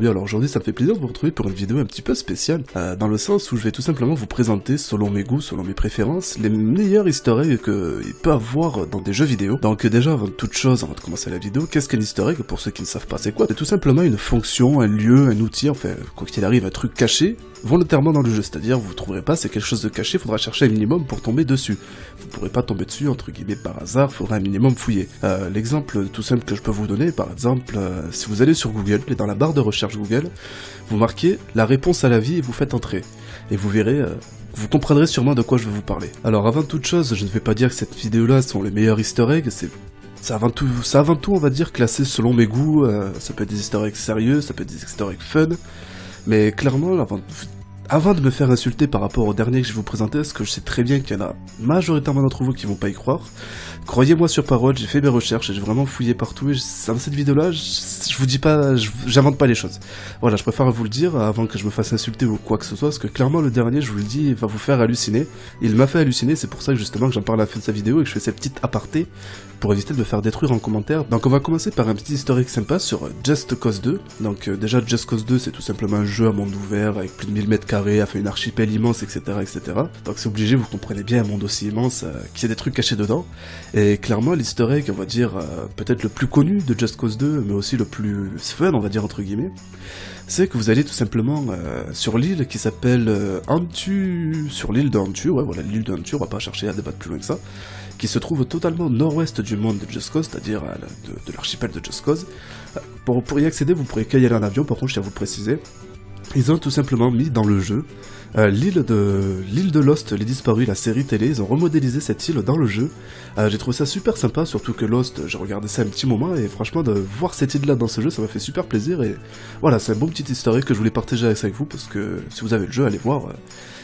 bien. Alors aujourd'hui ça me fait plaisir de vous retrouver pour une vidéo un petit peu spéciale, dans le sens où je vais tout simplement vous présenter, selon mes goûts, selon mes préférences, les meilleurs easter eggs qu'il peut avoir dans des jeux vidéo. Donc déjà, avant toute chose, avant de commencer la vidéo, qu'est-ce qu'un easter egg? Pour ceux qui ne savent pas c'est quoi? C'est tout simplement une fonction, un lieu, un outil, enfin quoi qu'il arrive, un truc caché, volontairement dans le jeu, c'est-à-dire vous trouverez pas, c'est quelque chose de caché, il faudra chercher un minimum pour tomber dessus. Vous pourrez pas tomber dessus, entre guillemets, par hasard, il faudra un minimum fouiller. L'exemple tout simple que je peux vous donner, par exemple, si vous allez sur Google, et dans la barre de recherche Google, vous marquez la réponse à la vie et vous faites entrer. Et vous verrez, vous comprendrez sûrement de quoi je vais vous parler. Alors avant toute chose, je ne vais pas dire que cette vidéo-là sont les meilleurs easter eggs, c'est avant tout, on va dire, classé selon mes goûts. Ça peut être des easter eggs sérieux, ça peut être des easter eggs fun, mais clairement, avant de me faire insulter par rapport au dernier que je vais vous présenter, parce que je sais très bien qu'il y en a majoritairement d'entre vous qui vont pas y croire, croyez-moi sur parole, j'ai fait mes recherches et j'ai vraiment fouillé partout, et dans cette vidéo-là, je vous dis pas, j'invente pas les choses. Voilà, je préfère vous le dire avant que je me fasse insulter ou quoi que ce soit, parce que clairement le dernier, je vous le dis, il va vous faire halluciner. Il m'a fait halluciner, c'est pour ça que justement que j'en parle à la fin de sa vidéo et que je fais cette petite aparté pour éviter de me faire détruire en commentaire. Donc on va commencer par un petit historique sympa sur Just Cause 2. Donc déjà Just Cause 2 c'est tout simplement un jeu à monde ouvert avec plus de 1000 m², avec une archipel immense, etc. etc. Donc c'est obligé, vous comprenez bien un monde aussi immense qu'il y a des trucs cachés dedans. Et clairement l'easter egg, on va dire peut-être le plus connu de Just Cause 2, mais aussi le plus fun, on va dire entre guillemets, c'est que vous allez tout simplement sur l'île qui s'appelle Antu, sur l'île de Antu, ouais voilà l'île de Antu, on va pas chercher à débattre plus loin que ça, qui se trouve totalement nord-ouest du monde de Just Cause, c'est-à-dire de l'archipel de Just Cause. Pour y accéder, vous pourrez qu'y aller en avion, par contre je tiens à vous le préciser. Ils ont tout simplement mis dans le jeu l'île de Lost, les disparus, la série télé, ils ont remodélisé cette île dans le jeu. J'ai trouvé ça super sympa, surtout que Lost, j'ai regardé ça un petit moment, et franchement de voir cette île là dans ce jeu, ça m'a fait super plaisir, et voilà, c'est un bon petit historique que je voulais partager avec vous, parce que si vous avez le jeu, allez voir.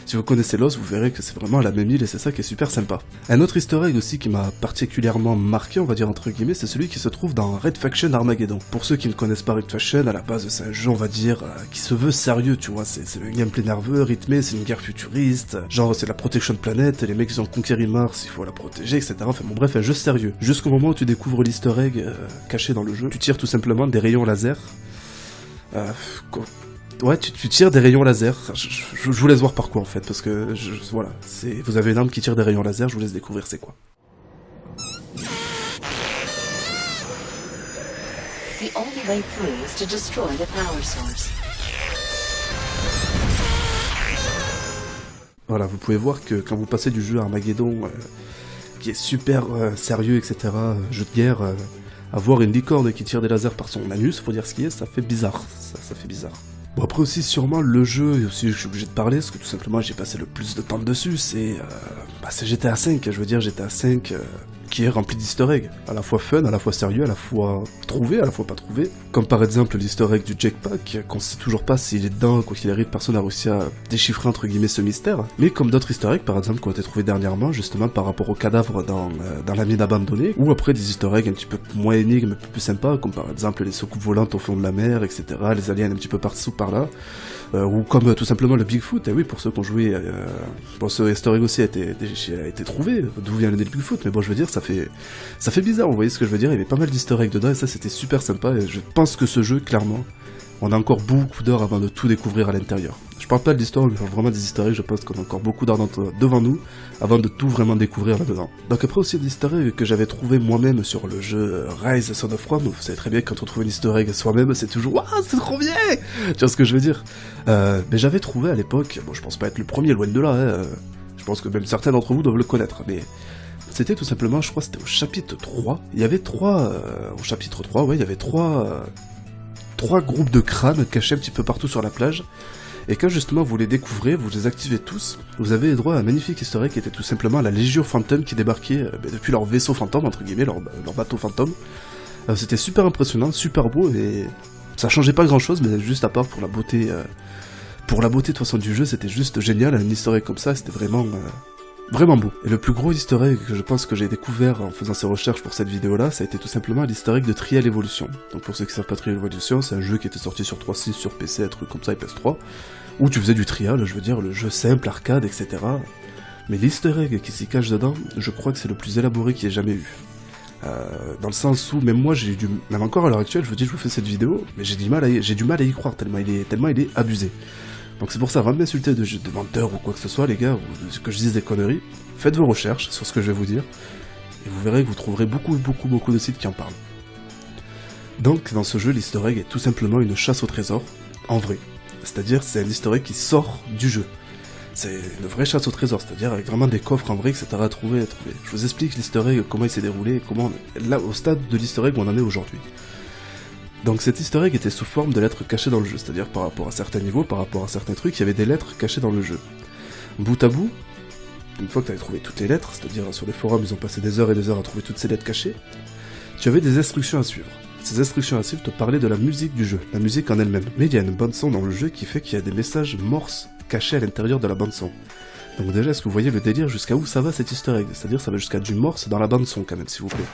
Si vous connaissez Lost, vous verrez que c'est vraiment la même île et c'est ça qui est super sympa. Un autre easter egg aussi qui m'a particulièrement marqué, on va dire entre guillemets, c'est celui qui se trouve dans Red Faction Armageddon. Pour ceux qui ne connaissent pas Red Faction, à la base c'est un jeu, on va dire, qui se veut sérieux, tu vois, c'est le gameplay nerveux, rythmé, c'est une guerre futuriste, genre c'est la protection de planète, les mecs ils ont conquéri Mars, il faut la protéger, etc. Enfin bon bref, un jeu sérieux. Jusqu'au moment où tu découvres l'easter egg caché dans le jeu, tu tires tout simplement des rayons laser. Ouais, tu tires des rayons laser. Je vous laisse voir par quoi en fait, parce que voilà, vous avez une arme qui tire des rayons laser, je vous laisse découvrir c'est quoi. The only way through is to destroy the power source. Voilà, vous pouvez voir que quand vous passez du jeu Armageddon, qui est super sérieux, etc., jeu de guerre, à voir une licorne qui tire des lasers par son anus, faut dire ce qui est, ça fait bizarre. Ça fait bizarre. Bon après aussi sûrement le jeu, et aussi je suis obligé de parler, parce que tout simplement j'ai passé le plus de temps dessus, c'est GTA 5, je veux dire GTA 5 qui est rempli d'easter eggs, à la fois fun, à la fois sérieux, à la fois trouvé, à la fois pas trouvé, comme par exemple l'easter egg du jetpack, qu'on sait toujours pas s'il est dedans, quoi qu'il arrive, personne n'a réussi à déchiffrer entre guillemets ce mystère, mais comme d'autres easter eggs par exemple qui ont été trouvés dernièrement, justement par rapport aux cadavres dans la mine abandonnée, ou après des easter eggs un petit peu moins énigmes, un peu plus sympas, comme par exemple les soucoupes volantes au fond de la mer, etc., les aliens un petit peu par-ci par-là, ou comme tout simplement le Bigfoot, et oui pour ceux qui ont joué, bon ce easter egg aussi a été trouvé, d'où vient le nez de Bigfoot, mais bon je veux dire ça fait bizarre, vous voyez ce que je veux dire, il y avait pas mal d'easter eggs dedans et ça c'était super sympa et je pense que ce jeu clairement, on a encore beaucoup d'heures avant de tout découvrir à l'intérieur. Je parle pas de l'histoire, mais vraiment des easter eggs, je pense qu'on a encore beaucoup d'heures devant nous avant de tout vraiment découvrir là-dedans. Donc après aussi des easter eggs que j'avais trouvé moi-même sur le jeu Rise Son of Rome, vous savez très bien que quand on trouve un easter egg soi-même, c'est toujours « Waouh, c'est trop bien !» Tu vois ce que je veux dire, mais j'avais trouvé à l'époque, bon je pense pas être le premier, loin de là, hein, je pense que même certains d'entre vous doivent le connaître, mais c'était tout simplement, je crois que c'était au chapitre 3, il y avait au chapitre 3, ouais, il y avait trois groupes de crânes cachés un petit peu partout sur la plage, et quand justement vous les découvrez, vous les activez tous, vous avez droit à un magnifique easter egg qui était tout simplement la Légion Fantôme qui débarquait depuis leur vaisseau fantôme, entre guillemets, leur bateau fantôme. C'était super impressionnant, super beau, et ça changeait pas grand chose, mais juste à part pour la beauté de toute façon du jeu, c'était juste génial, un easter egg comme ça, c'était vraiment beau. Et le plus gros easter egg que je pense que j'ai découvert en faisant ces recherches pour cette vidéo là, ça a été tout simplement l'easter egg de Trial Evolution. Donc pour ceux qui savent pas, Trial Evolution, c'est un jeu qui était sorti sur 3.6, sur PC, un truc comme ça, et PS3, où tu faisais du trial, je veux dire, le jeu simple, arcade, etc. Mais l'easter egg qui s'y cache dedans, je crois que c'est le plus élaboré qu'il y ait jamais eu. Dans le sens où, même moi, même encore à l'heure actuelle, je vous dis, je vous fais cette vidéo, mais j'ai du mal à y croire, tellement il est abusé. Donc c'est pour ça, avant de m'insulter de menteur ou quoi que ce soit, les gars, ou que je dise des conneries, faites vos recherches sur ce que je vais vous dire, et vous verrez que vous trouverez beaucoup de sites qui en parlent. Donc, dans ce jeu, l'easter egg est tout simplement une chasse au trésor, en vrai. C'est-à-dire, c'est un easter egg qui sort du jeu. C'est une vraie chasse au trésor, c'est-à-dire avec vraiment des coffres en vrai, etc. à trouver. Je vous explique l'easter egg, comment il s'est déroulé, là, au stade de l'easter egg où on en est aujourd'hui. Donc cet easter egg était sous forme de lettres cachées dans le jeu, c'est-à-dire par rapport à certains niveaux, par rapport à certains trucs, il y avait des lettres cachées dans le jeu. Bout à bout, une fois que tu avais trouvé toutes les lettres, c'est-à-dire sur les forums ils ont passé des heures et des heures à trouver toutes ces lettres cachées, tu avais des instructions à suivre. Ces instructions à suivre te parlaient de la musique du jeu, la musique en elle-même. Mais il y a une bande son dans le jeu qui fait qu'il y a des messages morses cachés à l'intérieur de la bande son. Donc déjà, est-ce que vous voyez le délire jusqu'à où ça va cet easter egg? C'est-à-dire ça va jusqu'à du morse dans la bande son quand même, s'il vous plaît.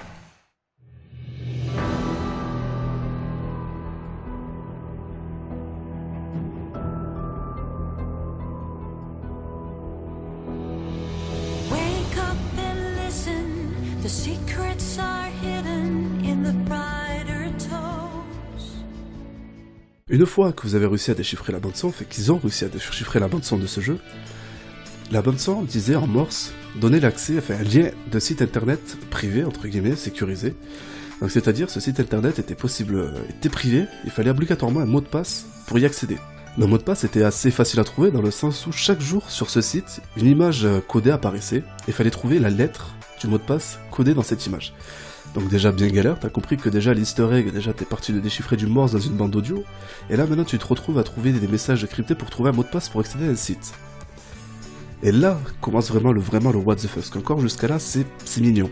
The secrets are hidden in the brighter tones. Une fois que vous avez réussi à déchiffrer la bande-son, fait qu'ils ont réussi à déchiffrer la bande-son de ce jeu, la bande-son disait en morse, donnait l'accès, enfin un lien de site internet privé, entre guillemets, sécurisé. Donc c'est-à-dire, ce site internet était privé, il fallait obligatoirement un mot de passe pour y accéder. Le mot de passe était assez facile à trouver dans le sens où chaque jour sur ce site, une image codée apparaissait, et il fallait trouver la lettre du mot de passe codé dans cette image. Donc déjà bien galère, t'as compris que déjà l'easter egg, déjà t'es parti de déchiffrer du morse dans une bande audio, et là maintenant tu te retrouves à trouver des messages cryptés pour trouver un mot de passe pour accéder à un site. Et là commence vraiment le what the fuck, parce qu'encore jusqu'à là c'est mignon.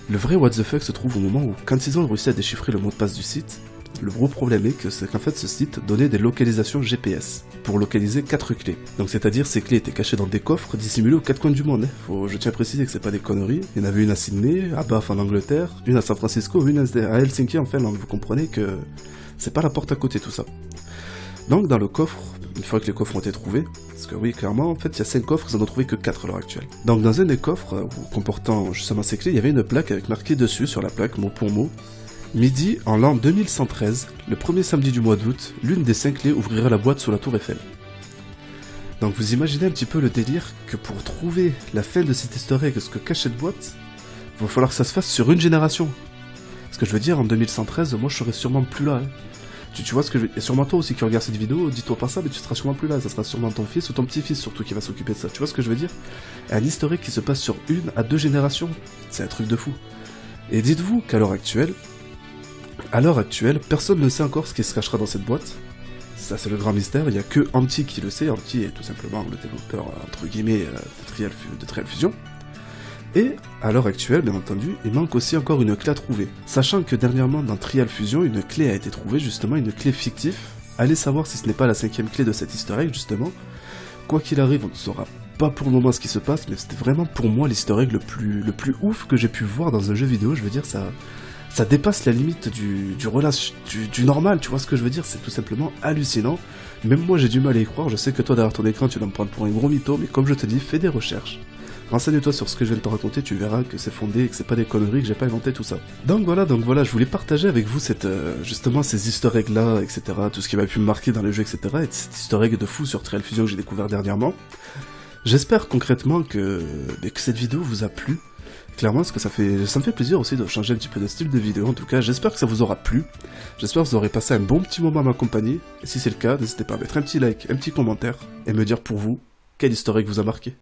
Le vrai what the fuck se trouve au moment où, quand ils ont réussi à déchiffrer le mot de passe du site, le gros problème est qu'en fait ce site donnait des localisations GPS pour localiser 4 clés. Donc c'est-à-dire ces clés étaient cachées dans des coffres dissimulés aux 4 coins du monde. Je tiens à préciser que c'est pas des conneries. Il y en avait une à Sydney, à Bath en Angleterre, une à San Francisco, une à Helsinki en Finlande. Vous comprenez que c'est pas la porte à côté tout ça. Donc dans le coffre, une fois que les coffres ont été trouvés, parce que oui clairement en fait il y a 5 coffres, ils en ont trouvé que 4 à l'heure actuelle. Donc dans un des coffres comportant justement ces clés, il y avait une plaque avec marqué dessus sur la plaque mot pour mot: midi, en l'an 2113, le premier samedi du mois d'août, l'une des 5 clés ouvrira la boîte sous la tour Eiffel. Donc vous imaginez un petit peu le délire que pour trouver la fin de cette easter egg, ce que cache cette boîte, il va falloir que ça se fasse sur une génération. Ce que je veux dire, en 2113, moi je serais sûrement plus là. Tu vois ce que je veux dire? Et sûrement toi aussi qui regarde cette vidéo, dis-toi pas ça, mais tu seras sûrement plus là. Ça sera sûrement ton fils ou ton petit-fils surtout qui va s'occuper de ça. Tu vois ce que je veux dire? Un easter egg qui se passe sur 1 à 2 générations, c'est un truc de fou. Et dites-vous qu'à l'heure actuelle, personne ne sait encore ce qui se cachera dans cette boîte. Ça, c'est le grand mystère. Il n'y a que Anti qui le sait. Anti est tout simplement le développeur, entre guillemets, de Trial Fusion. Et, à l'heure actuelle, bien entendu, il manque aussi encore une clé à trouver. Sachant que dernièrement, dans Trial Fusion, une clé a été trouvée, justement, une clé fictive. Allez savoir si ce n'est pas la 5ème clé de cet easter egg, justement. Quoi qu'il arrive, on ne saura pas pour le moment ce qui se passe, mais c'était vraiment pour moi l'easter egg le plus ouf que j'ai pu voir dans un jeu vidéo. Je veux dire, ça dépasse la limite du normal, tu vois ce que je veux dire? C'est tout simplement hallucinant. Même moi j'ai du mal à y croire, je sais que toi derrière ton écran tu vas me prendre pour un gros mytho, mais comme je te dis, fais des recherches. Renseigne-toi sur ce que je viens de te raconter, tu verras que c'est fondé et que c'est pas des conneries, que j'ai pas inventé tout ça. Donc voilà, je voulais partager avec vous justement ces easter eggs là, etc. Tout ce qui m'a pu me marquer dans le jeu, etc. Et cet easter egg de fou sur Trial Fusion que j'ai découvert dernièrement. J'espère concrètement que cette vidéo vous a plu. Clairement, parce que ça me fait plaisir aussi de changer un petit peu de style de vidéo. En tout cas, j'espère que ça vous aura plu. J'espère que vous aurez passé un bon petit moment à m'accompagner. Et si c'est le cas, n'hésitez pas à mettre un petit like, un petit commentaire, et me dire pour vous quel easter egg vous a marqué.